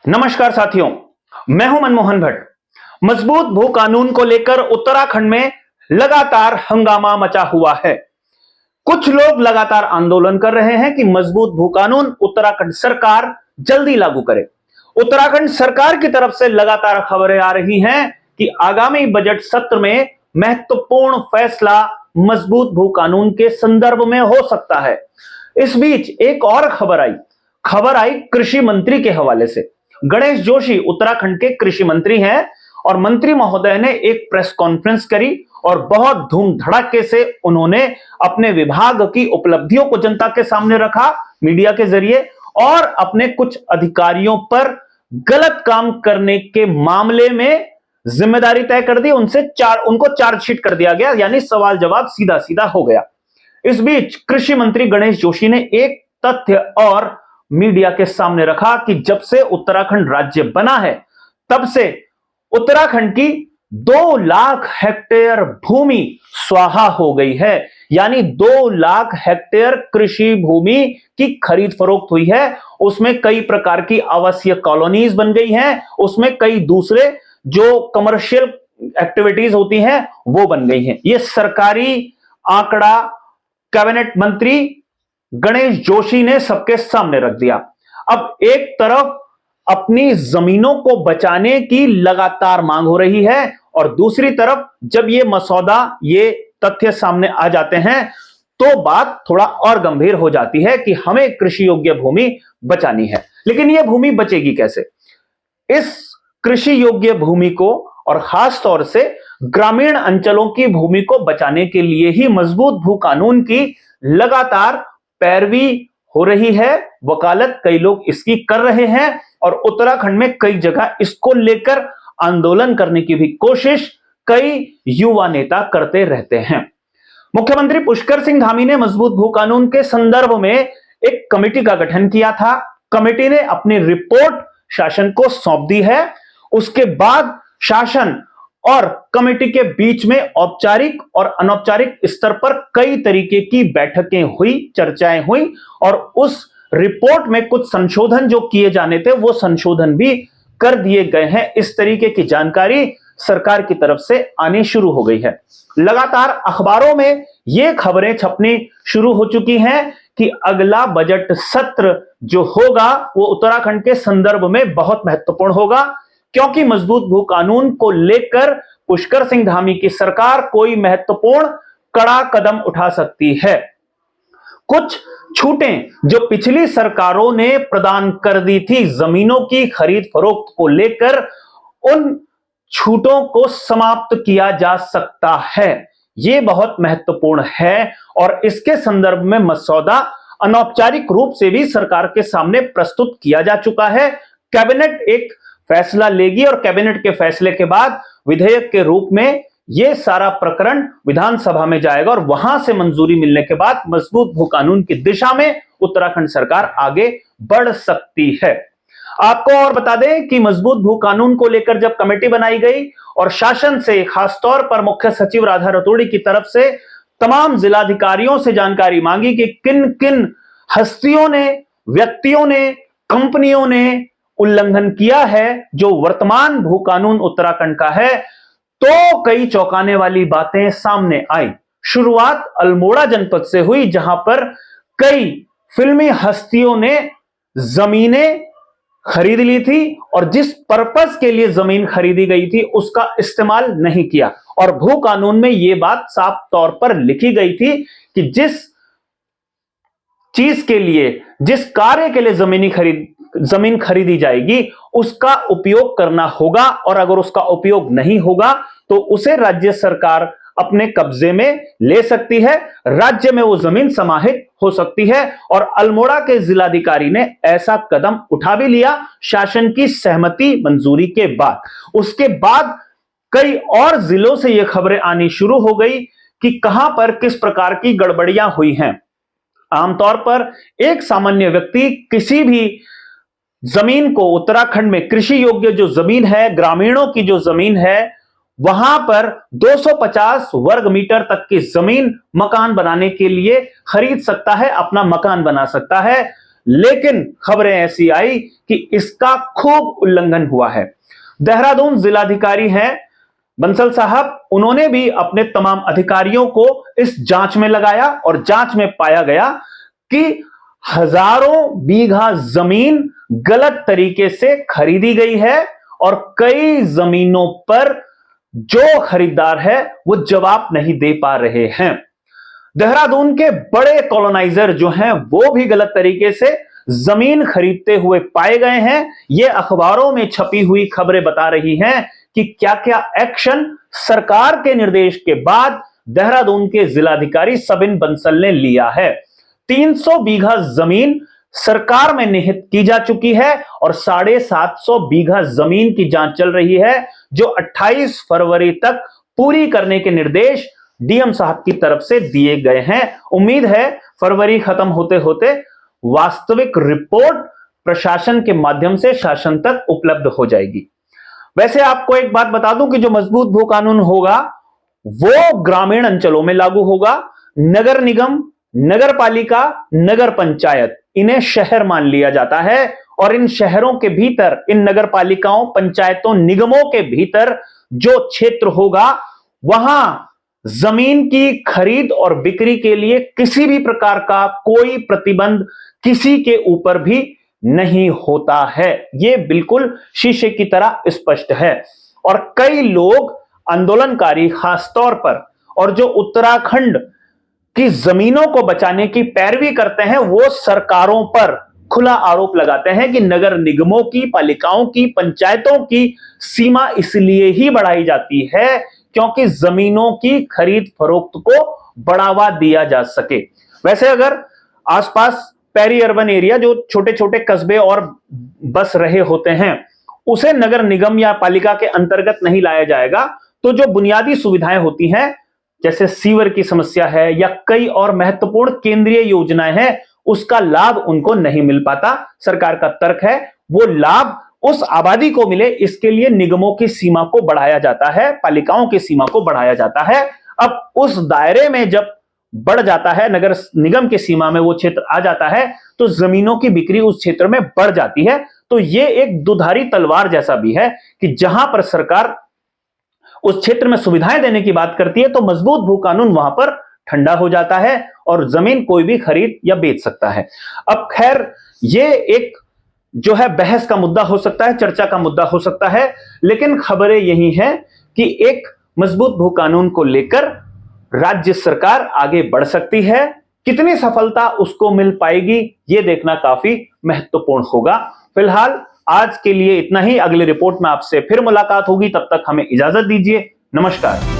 नमस्कार साथियों, मैं हूं मनमोहन भट्ट। मजबूत भू कानून को लेकर उत्तराखंड में लगातार हंगामा मचा हुआ है। कुछ लोग लगातार आंदोलन कर रहे हैं कि मजबूत भू कानून उत्तराखंड सरकार जल्दी लागू करे। उत्तराखंड सरकार की तरफ से लगातार खबरें आ रही हैं कि आगामी बजट सत्र में महत्वपूर्ण फैसला मजबूत भू कानून के संदर्भ में हो सकता है। इस बीच एक और खबर आई कृषि मंत्री के हवाले से। गणेश जोशी उत्तराखंड के कृषि मंत्री हैं और मंत्री महोदय ने एक प्रेस कॉन्फ्रेंस करी और बहुत धूम धड़ाके से उन्होंने अपने विभाग की उपलब्धियों को जनता के सामने रखा मीडिया के जरिए, और अपने कुछ अधिकारियों पर गलत काम करने के मामले में जिम्मेदारी तय कर दी। उनको चार्जशीट कर दिया गया, यानी सवाल जवाब सीधा सीधा हो गया। इस बीच कृषि मंत्री गणेश जोशी ने एक तथ्य और मीडिया के सामने रखा कि जब से उत्तराखंड राज्य बना है तब से उत्तराखंड की 2 लाख हेक्टेयर भूमि स्वाहा हो गई है, यानी 2 लाख हेक्टेयर कृषि भूमि की खरीद फरोख्त हुई है। उसमें कई प्रकार की आवासीय कॉलोनीज बन गई हैं, उसमें कई दूसरे जो कमर्शियल एक्टिविटीज होती हैं वो बन गई हैं। यह सरकारी आंकड़ा कैबिनेट मंत्री गणेश जोशी ने सबके सामने रख दिया। अब एक तरफ अपनी जमीनों को बचाने की लगातार मांग हो रही है और दूसरी तरफ जब ये तथ्य सामने आ जाते हैं तो बात थोड़ा और गंभीर हो जाती है कि हमें कृषि योग्य भूमि बचानी है। लेकिन यह भूमि बचेगी कैसे? इस कृषि योग्य भूमि को और खास तौर से ग्रामीण अंचलों की भूमि को बचाने के लिए ही मजबूत भू कानून की लगातार पैरवी हो रही है। वकालत कई लोग इसकी कर रहे हैं और उत्तराखंड में कई जगह इसको लेकर आंदोलन करने की भी कोशिश कई युवा नेता करते रहते हैं। मुख्यमंत्री पुष्कर सिंह धामी ने मजबूत भू कानून के संदर्भ में एक कमेटी का गठन किया था। कमेटी ने अपनी रिपोर्ट शासन को सौंप दी है। उसके बाद शासन और कमेटी के बीच में औपचारिक और अनौपचारिक स्तर पर कई तरीके की बैठकें हुई, चर्चाएं हुई और उस रिपोर्ट में कुछ संशोधन जो किए जाने थे वो संशोधन भी कर दिए गए हैं। इस तरीके की जानकारी सरकार की तरफ से आनी शुरू हो गई है। लगातार अखबारों में ये खबरें छपनी शुरू हो चुकी हैं कि अगला बजट सत्र जो होगा वो उत्तराखंड के संदर्भ में बहुत महत्वपूर्ण होगा, क्योंकि मजबूत भू कानून को लेकर पुष्कर सिंह धामी की सरकार कोई महत्वपूर्ण कड़ा कदम उठा सकती है। कुछ छूटें जो पिछली सरकारों ने प्रदान कर दी थी जमीनों की खरीद फरोख्त को लेकर, उन छूटों को समाप्त किया जा सकता है। यह बहुत महत्वपूर्ण है और इसके संदर्भ में मसौदा अनौपचारिक रूप से भी सरकार के सामने प्रस्तुत किया जा चुका है। कैबिनेट एक फैसला लेगी और कैबिनेट के फैसले के बाद विधेयक के रूप में यह सारा प्रकरण विधानसभा में जाएगा और वहां से मंजूरी मिलने के बाद मजबूत भू कानून की दिशा में उत्तराखंड सरकार आगे बढ़ सकती है। आपको और बता दें कि मजबूत भू कानून को लेकर जब कमेटी बनाई गई और शासन से खासतौर पर मुख्य सचिव राधा रतूड़ी की तरफ से तमाम जिलाधिकारियों से जानकारी मांगी कि किन किन हस्तियों ने, व्यक्तियों ने, कंपनियों ने उल्लंघन किया है जो वर्तमान भू कानून उत्तराखंड का है, तो कई चौंकाने वाली बातें सामने आई। शुरुआत अल्मोड़ा जनपद से हुई, जहां पर कई फिल्मी हस्तियों ने जमीनें खरीद ली थी और जिस पर्पस के लिए जमीन खरीदी गई थी उसका इस्तेमाल नहीं किया। और भू कानून में यह बात साफ तौर पर लिखी गई थी कि जिस चीज के लिए, जिस कार्य के लिए जमीन खरीदी जाएगी उसका उपयोग करना होगा, और अगर उसका उपयोग नहीं होगा तो उसे राज्य सरकार अपने कब्जे में ले सकती है, राज्य में वो जमीन समाहित हो सकती है। और अल्मोड़ा के जिलाधिकारी ने ऐसा कदम उठा भी लिया शासन की सहमति मंजूरी के बाद। उसके बाद कई और जिलों से ये खबरें आनी शुरू हो गई कि कहां पर किस प्रकार की गड़बड़ियां हुई हैं। आमतौर पर एक सामान्य व्यक्ति किसी भी जमीन को, उत्तराखंड में कृषि योग्य जो जमीन है, ग्रामीणों की जो जमीन है, वहां पर 250 वर्ग मीटर तक की जमीन मकान बनाने के लिए खरीद सकता है, अपना मकान बना सकता है। लेकिन खबरें ऐसी आई कि इसका खूब उल्लंघन हुआ है। देहरादून जिलाधिकारी हैं बंसल साहब, उन्होंने भी अपने तमाम अधिकारियों को इस जांच में लगाया और जांच में पाया गया कि हजारों बीघा जमीन गलत तरीके से खरीदी गई है और कई जमीनों पर जो खरीदार है वो जवाब नहीं दे पा रहे हैं। देहरादून के बड़े कॉलोनाइजर जो हैं वो भी गलत तरीके से जमीन खरीदते हुए पाए गए हैं। ये अखबारों में छपी हुई खबरें बता रही हैं कि क्या क्या एक्शन सरकार के निर्देश के बाद देहरादून के जिलाधिकारी सबिन बंसल ने लिया है। 300 बीघा जमीन सरकार में निहित की जा चुकी है और 750 बीघा जमीन की जांच चल रही है, जो 28 फरवरी तक पूरी करने के निर्देश डीएम साहब की तरफ से दिए गए हैं। उम्मीद है फरवरी खत्म होते होते वास्तविक रिपोर्ट प्रशासन के माध्यम से शासन तक उपलब्ध हो जाएगी। वैसे आपको एक बात बता दूं कि जो मजबूत भू कानून होगा वो ग्रामीण अंचलों में लागू होगा। नगर निगम, नगर पालिका, नगर पंचायत, इन्हें शहर मान लिया जाता है और इन शहरों के भीतर, इन नगर पालिकाओं, पंचायतों, निगमों के भीतर जो क्षेत्र होगा वहां जमीन की खरीद और बिक्री के लिए किसी भी प्रकार का कोई प्रतिबंध किसी के ऊपर भी नहीं होता है। यह बिल्कुल शीशे की तरह स्पष्ट है। और कई लोग आंदोलनकारी खासतौर पर और जो उत्तराखंड की जमीनों को बचाने की पैरवी करते हैं वो सरकारों पर खुला आरोप लगाते हैं कि नगर निगमों की, पालिकाओं की, पंचायतों की सीमा इसलिए ही बढ़ाई जाती है क्योंकि जमीनों की खरीद फरोख्त को बढ़ावा दिया जा सके। वैसे अगर आसपास पेरी अर्बन एरिया, जो छोटे छोटे कस्बे और बस रहे होते हैं, उसे नगर निगम या पालिका के अंतर्गत नहीं लाया जाएगा तो जो बुनियादी सुविधाएं होती हैं, जैसे सीवर की समस्या है या कई और महत्वपूर्ण केंद्रीय योजनाएं हैं, उसका लाभ उनको नहीं मिल पाता। सरकार का तर्क है वो लाभ उस आबादी को मिले, इसके लिए निगमों की सीमा को बढ़ाया जाता है, पालिकाओं की सीमा को बढ़ाया जाता है। अब उस दायरे में जब बढ़ जाता है, नगर निगम की सीमा में वो क्षेत्र आ जाता है, तो जमीनों की बिक्री उस क्षेत्र में बढ़ जाती है। तो ये एक दुधारी तलवार जैसा भी है कि जहां पर सरकार उस क्षेत्र में सुविधाएं देने की बात करती है तो मजबूत भू कानून वहां पर ठंडा हो जाता है और जमीन कोई भी खरीद या बेच सकता है। अब खैर ये एक जो है बहस का मुद्दा हो सकता है, चर्चा का मुद्दा हो सकता है, लेकिन खबरें यही हैं कि एक मजबूत भू कानून को लेकर राज्य सरकार आगे बढ़ सकती है। कितनी सफलता उसको मिल पाएगी ये देखना काफी महत्वपूर्ण होगा। फिलहाल आज के लिए इतना ही। अगली रिपोर्ट में आपसे फिर मुलाकात होगी, तब तक हमें इजाजत दीजिए। नमस्कार।